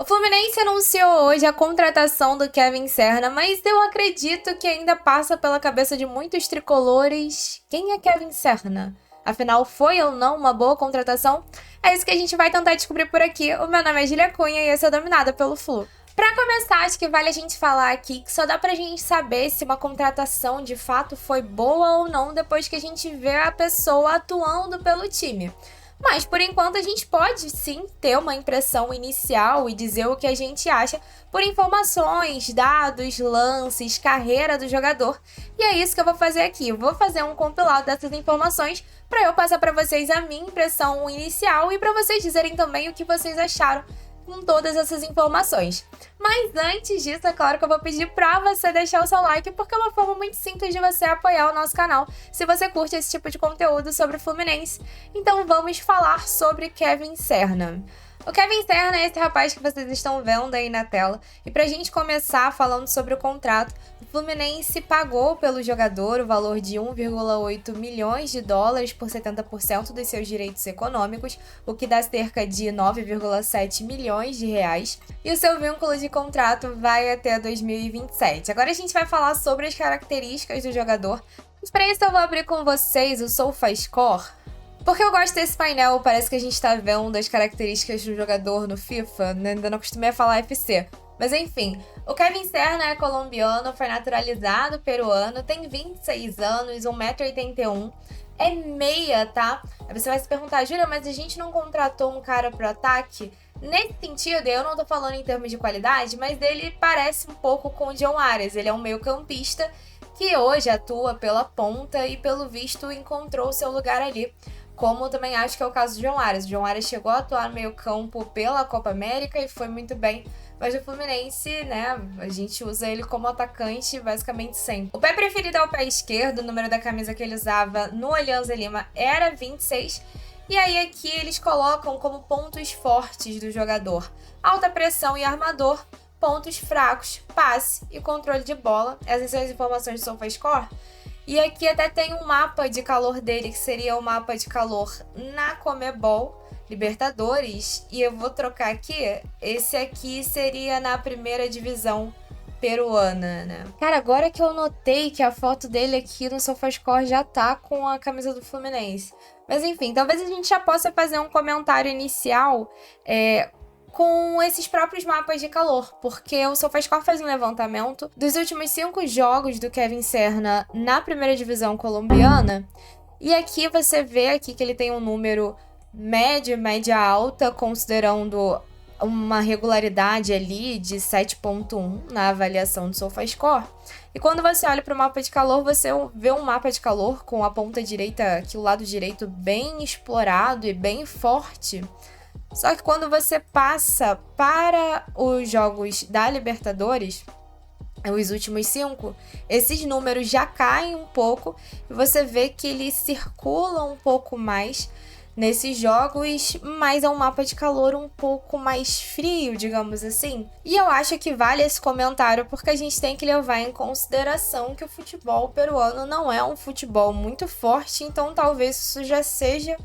O Fluminense anunciou hoje a contratação do Kevin Serna, mas eu acredito que ainda passa pela cabeça de muitos tricolores quem é Kevin Serna. Afinal, foi ou não uma boa contratação? É isso que a gente vai tentar descobrir por aqui. O meu nome é Julia Cunha e eu sou dominada pelo Flu. Pra começar, acho que vale a gente falar aqui que só dá pra gente saber se uma contratação de fato foi boa ou não depois que a gente vê a pessoa atuando pelo time. Mas, por enquanto, a gente pode sim ter uma impressão inicial e dizer o que a gente acha por informações, dados, lances, carreira do jogador. E é isso que eu vou fazer aqui. Eu vou fazer um compilado dessas informações para eu passar para vocês a minha impressão inicial e para vocês dizerem também o que vocês acharam com todas essas informações. Mas antes disso, é claro que eu vou pedir pra você deixar o seu like, porque é uma forma muito simples de você apoiar o nosso canal, se você curte esse tipo de conteúdo sobre o Fluminense. Então vamos falar sobre Kevin Serna. O Kevin Serna é esse rapaz que vocês estão vendo aí na tela. E pra gente começar falando sobre o contrato, o Fluminense pagou pelo jogador o valor de 1,8 milhões de dólares por 70% dos seus direitos econômicos, o que dá cerca de 9,7 milhões de reais. E o seu vínculo de contrato vai até 2027. Agora a gente vai falar sobre as características do jogador. Mas para isso eu vou abrir com vocês o SofaScore, porque eu gosto desse painel, parece que a gente tá vendo as características do jogador no FIFA, né? Ainda não acostumei a falar FC. Mas enfim, o Kevin Serna é colombiano, foi naturalizado peruano, tem 26 anos, 1,81 m, é meia, tá? Aí você vai se perguntar, Júlia, mas a gente não contratou um cara pro ataque? Nesse sentido, eu não tô falando em termos de qualidade, mas ele parece um pouco com o John Arias, ele é um meio-campista que hoje atua pela ponta e, pelo visto, encontrou seu lugar ali. Como também acho que é o caso do John Arias. O John Arias chegou a atuar no meio campo pela Copa América e foi muito bem. Mas o Fluminense, né, a gente usa ele como atacante basicamente sempre. O pé preferido é o pé esquerdo, o número da camisa que ele usava no Alianza Lima era 26. E aí aqui eles colocam como pontos fortes do jogador: alta pressão e armador, pontos fracos, passe e controle de bola. Essas são as informações do SofaScore. E aqui até tem um mapa de calor dele, que seria o mapa de calor na Conmebol Libertadores. E eu vou trocar aqui. Esse aqui seria na primeira divisão peruana, né? Cara, agora que eu notei que a foto dele aqui no SofaScore já tá com a camisa do Fluminense. Mas enfim, talvez a gente já possa fazer um comentário inicial com esses próprios mapas de calor, porque o SofaScore faz um levantamento dos últimos 5 jogos do Kevin Serna na primeira divisão colombiana, e aqui você vê aqui que ele tem um número média alta, considerando uma regularidade ali de 7,1 na avaliação do SofaScore. E quando você olha para o mapa de calor, você vê um mapa de calor com a ponta direita, aqui o lado direito bem explorado e bem forte. Só que quando você passa para os jogos da Libertadores, os últimos 5, esses números já caem um pouco e você vê que ele circula um pouco mais nesses jogos, mas é um mapa de calor um pouco mais frio, digamos assim. E eu acho que vale esse comentário porque a gente tem que levar em consideração que o futebol peruano não é um futebol muito forte, então talvez isso já seja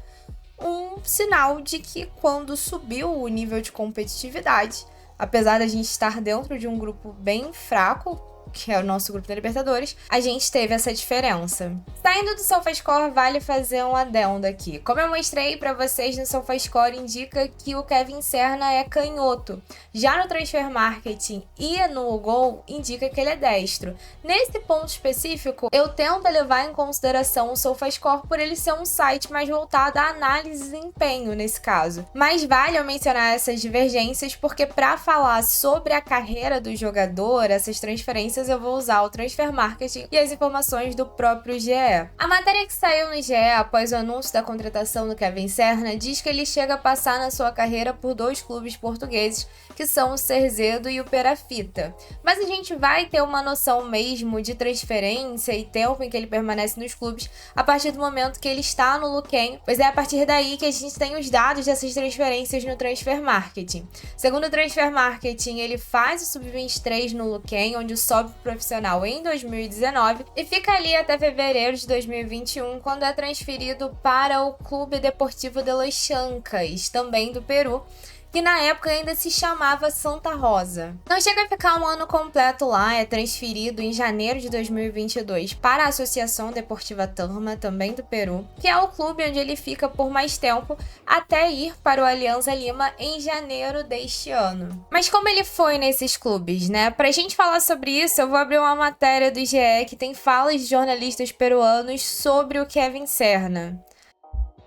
um sinal de que quando subiu o nível de competitividade, apesar da gente estar dentro de um grupo bem fraco, que é o nosso grupo da Libertadores, a gente teve essa diferença. Saindo do SofaScore, vale fazer um adendo aqui. Como eu mostrei para vocês no SofaScore, indica que o Kevin Serna é canhoto. Já no Transfer Marketing e no Gol, indica que ele é destro. Nesse ponto específico, eu tento levar em consideração o SofaScore por ele ser um site mais voltado à análise de desempenho nesse caso. Mas vale eu mencionar essas divergências porque para falar sobre a carreira do jogador, essas transferências, eu vou usar o Transfer Marketing e as informações do próprio GE. A matéria que saiu no GE após o anúncio da contratação do Kevin Serna diz que ele chega a passar na sua carreira por 2 clubes portugueses, que são o Cerzedo e o Perafita. Mas a gente vai ter uma noção mesmo de transferência e tempo em que ele permanece nos clubes a partir do momento que ele está no Luquenho, pois é a partir daí que a gente tem os dados dessas transferências no Transfer Marketing. Segundo o Transfer Marketing, ele faz o Sub-23 no Luquenho, onde sobe profissional em 2019 e fica ali até fevereiro de 2021, quando é transferido para o Clube Deportivo de Los Chancas, também do Peru, que na época ainda se chamava Santa Rosa. Não chega a ficar um ano completo lá, é transferido em janeiro de 2022 para a Associação Deportiva Turma, também do Peru, que é o clube onde ele fica por mais tempo, até ir para o Alianza Lima em janeiro deste ano. Mas como ele foi nesses clubes, né? Pra gente falar sobre isso, eu vou abrir uma matéria do GE que tem falas de jornalistas peruanos sobre o Kevin Serna.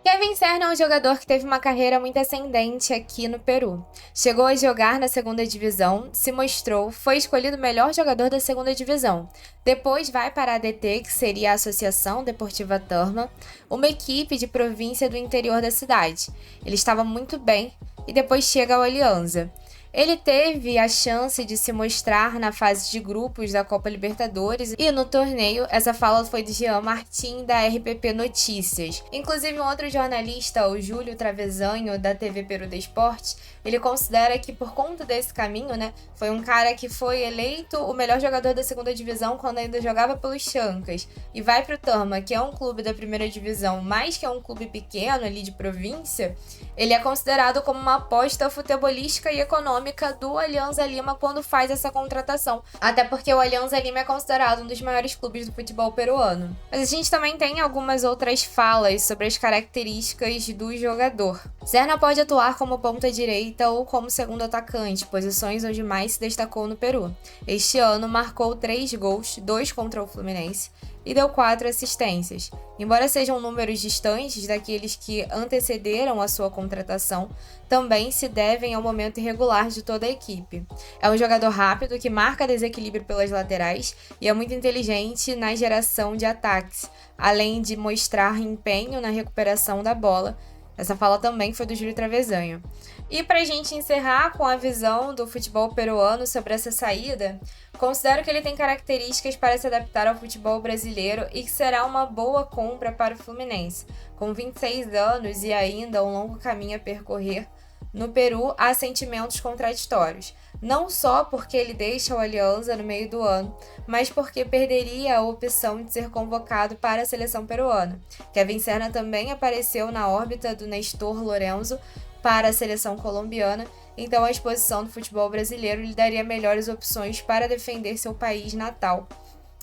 Kevin Serna é um jogador que teve uma carreira muito ascendente aqui no Peru. Chegou a jogar na segunda divisão, se mostrou, foi escolhido o melhor jogador da segunda divisão. Depois vai para a ADT, que seria a Associação Deportiva Turma, uma equipe de província do interior da cidade. Ele estava muito bem e depois chega ao Alianza. Ele teve a chance de se mostrar na fase de grupos da Copa Libertadores e no torneio, essa fala foi de Jean Martin, da RPP Notícias. Inclusive, um outro jornalista, o Júlio Travesanho, da TV Peru Desportes, ele considera que por conta desse caminho, né, foi um cara que foi eleito o melhor jogador da segunda divisão quando ainda jogava pelos Chancas e vai pro Turma, que é um clube da primeira divisão, mas que é um clube pequeno ali de província, ele é considerado como uma aposta futebolística e econômica do Alianza Lima quando faz essa contratação. Até porque o Alianza Lima é considerado um dos maiores clubes do futebol peruano. Mas a gente também tem algumas outras falas sobre as características do jogador. Serna pode atuar como ponta direita ou como segundo atacante, posições onde mais se destacou no Peru. Este ano marcou 3 gols, 2 contra o Fluminense, e deu 4 assistências. Embora sejam números distantes daqueles que antecederam a sua contratação, também se devem ao momento irregular de toda a equipe. É um jogador rápido que marca desequilíbrio pelas laterais e é muito inteligente na geração de ataques, além de mostrar empenho na recuperação da bola. Essa fala também foi do Júlio Travesanho. E pra gente encerrar com a visão do futebol peruano sobre essa saída, considero que ele tem características para se adaptar ao futebol brasileiro e que será uma boa compra para o Fluminense. Com 26 anos e ainda um longo caminho a percorrer, no Peru há sentimentos contraditórios. Não só porque ele deixa o Alianza no meio do ano, mas porque perderia a opção de ser convocado para a seleção peruana. Kevin Serna também apareceu na órbita do Nestor Lorenzo para a seleção colombiana, então a exposição do futebol brasileiro lhe daria melhores opções para defender seu país natal.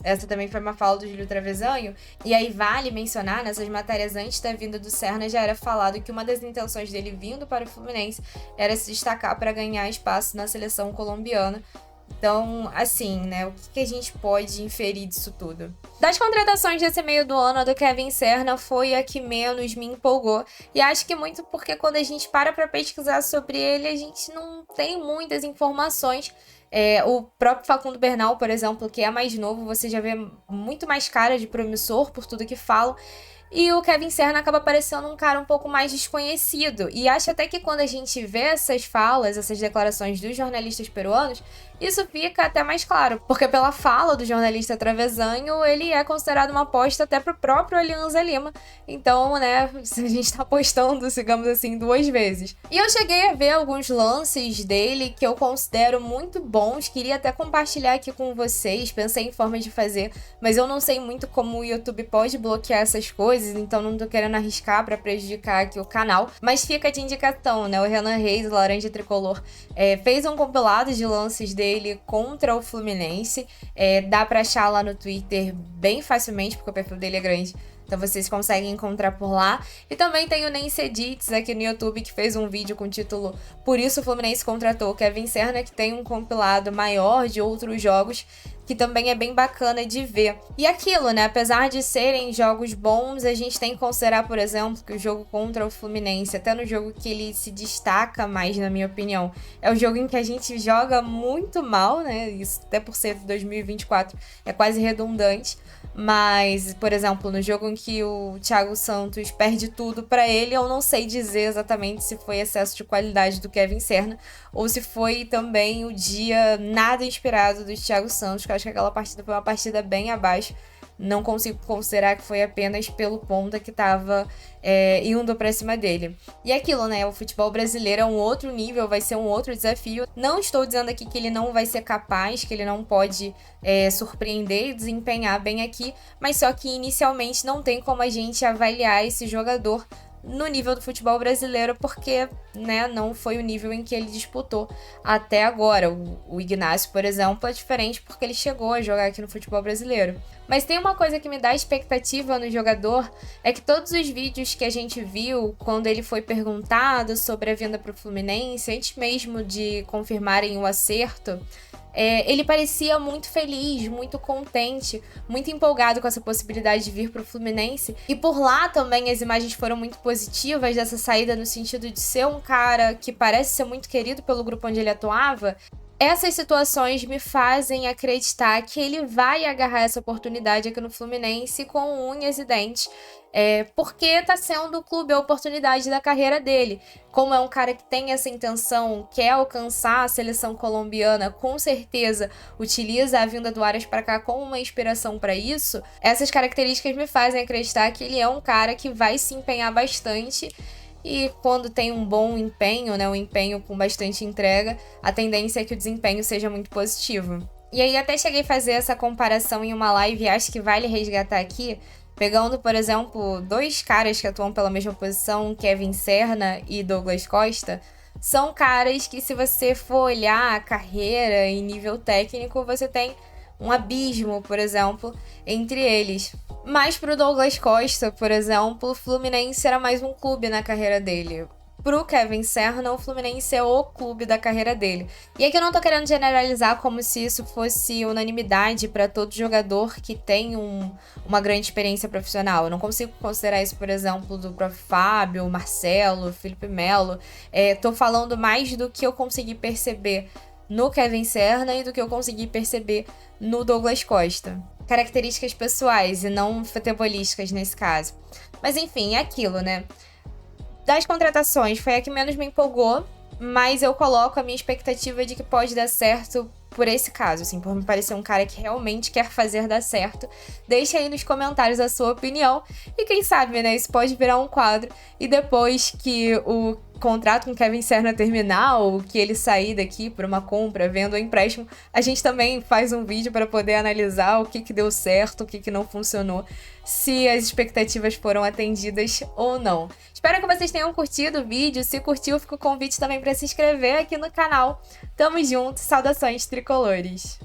Essa também foi uma fala do Júlio Travesanho, e aí vale mencionar, nessas matérias antes da vinda do Serna já era falado que uma das intenções dele vindo para o Fluminense era se destacar para ganhar espaço na seleção colombiana. Então, assim, né, o que a gente pode inferir disso tudo? Das contratações desse meio do ano, a do Kevin Serna foi a que menos me empolgou. E acho que muito porque quando a gente para pesquisar sobre ele, a gente não tem muitas informações. O próprio Facundo Bernal, por exemplo, que é mais novo, você já vê muito mais cara de promissor por tudo que falam. E o Kevin Serna acaba parecendo um cara um pouco mais desconhecido. E acho até que quando a gente vê essas falas, essas declarações dos jornalistas peruanos, isso fica até mais claro. Porque pela fala do jornalista Travesanho, ele é considerado uma aposta até pro próprio Alianza Lima. Então, né, a gente tá apostando, digamos assim, 2 vezes. E eu cheguei a ver alguns lances dele que eu considero muito bons. Queria até compartilhar aqui com vocês. Pensei em formas de fazer, mas eu não sei muito como o YouTube pode bloquear essas coisas. Então não tô querendo arriscar pra prejudicar aqui o canal, mas fica de indicação, né? O Renan Reis, o Laranja Tricolor, fez um compilado de lances dele contra o Fluminense, dá pra achar lá no Twitter bem facilmente, porque o perfil dele é grande, então vocês conseguem encontrar por lá. E também tem o Nense Edits aqui no YouTube, que fez um vídeo com o título Por isso o Fluminense contratou o Kevin Serna, que tem um compilado maior de outros jogos, que também é bem bacana de ver. E aquilo, né? Apesar de serem jogos bons, a gente tem que considerar, por exemplo, que o jogo contra o Fluminense, até no jogo que ele se destaca mais, na minha opinião, é o jogo em que a gente joga muito mal, né? Isso até por ser de 2024 é quase redundante. Mas, por exemplo, no jogo em que o Thiago Santos perde tudo pra ele, eu não sei dizer exatamente se foi excesso de qualidade do Kevin Serna ou se foi também o dia nada inspirado do Thiago Santos, que eu acho que aquela partida foi uma partida bem abaixo. Não consigo considerar que foi apenas pelo ponta que tava indo pra cima dele. E aquilo, né? O futebol brasileiro é um outro nível, vai ser um outro desafio. Não estou dizendo aqui que ele não vai ser capaz, que ele não pode surpreender e desempenhar bem aqui, mas só que inicialmente não tem como a gente avaliar esse jogador no nível do futebol brasileiro, porque, né, não foi o nível em que ele disputou até agora. O Ignacio, por exemplo, é diferente porque ele chegou a jogar aqui no futebol brasileiro. Mas tem uma coisa que me dá expectativa no jogador, é que todos os vídeos que a gente viu quando ele foi perguntado sobre a vinda para o Fluminense, antes mesmo de confirmarem o acerto, ele parecia muito feliz, muito contente, muito empolgado com essa possibilidade de vir para o Fluminense. E por lá também as imagens foram muito positivas dessa saída, no sentido de ser um cara que parece ser muito querido pelo grupo onde ele atuava. Essas situações me fazem acreditar que ele vai agarrar essa oportunidade aqui no Fluminense com unhas e dentes, porque tá sendo o clube a oportunidade da carreira dele. Como é um cara que tem essa intenção, quer alcançar a seleção colombiana, com certeza utiliza a vinda do Arias para cá como uma inspiração para isso. Essas características me fazem acreditar que ele é um cara que vai se empenhar bastante. E quando tem um bom empenho, né, um empenho com bastante entrega, a tendência é que o desempenho seja muito positivo. E aí até cheguei a fazer essa comparação em uma live, acho que vale resgatar aqui, pegando, por exemplo, dois caras que atuam pela mesma posição, Kevin Serna e Douglas Costa. São caras que, se você for olhar a carreira em nível técnico, você tem um abismo, por exemplo, entre eles. Mas pro Douglas Costa, por exemplo, o Fluminense era mais um clube na carreira dele. Pro Kevin Serna, o Fluminense é o clube da carreira dele. E aqui eu não tô querendo generalizar como se isso fosse unanimidade para todo jogador que tem uma grande experiência profissional. Eu não consigo considerar isso, por exemplo, do próprio Fábio, Marcelo, Felipe Melo. Tô falando mais do que eu consegui perceber no Kevin Serna e do que eu consegui perceber no Douglas Costa. Características pessoais e não futebolísticas nesse caso. Mas enfim, é aquilo, né? Das contratações, foi a que menos me empolgou, mas eu coloco a minha expectativa de que pode dar certo por esse caso, assim, por me parecer um cara que realmente quer fazer dar certo. Deixa aí nos comentários a sua opinião e quem sabe, né, isso pode virar um quadro e depois que o contrato com Kevin Serna terminar ou que ele sair daqui por uma compra, venda ou empréstimo, a gente também faz um vídeo para poder analisar o que deu certo, o que não funcionou, se as expectativas foram atendidas ou não. Espero que vocês tenham curtido o vídeo. Se curtiu, fica o convite também para se inscrever aqui no canal. Tamo junto, saudações tricolores!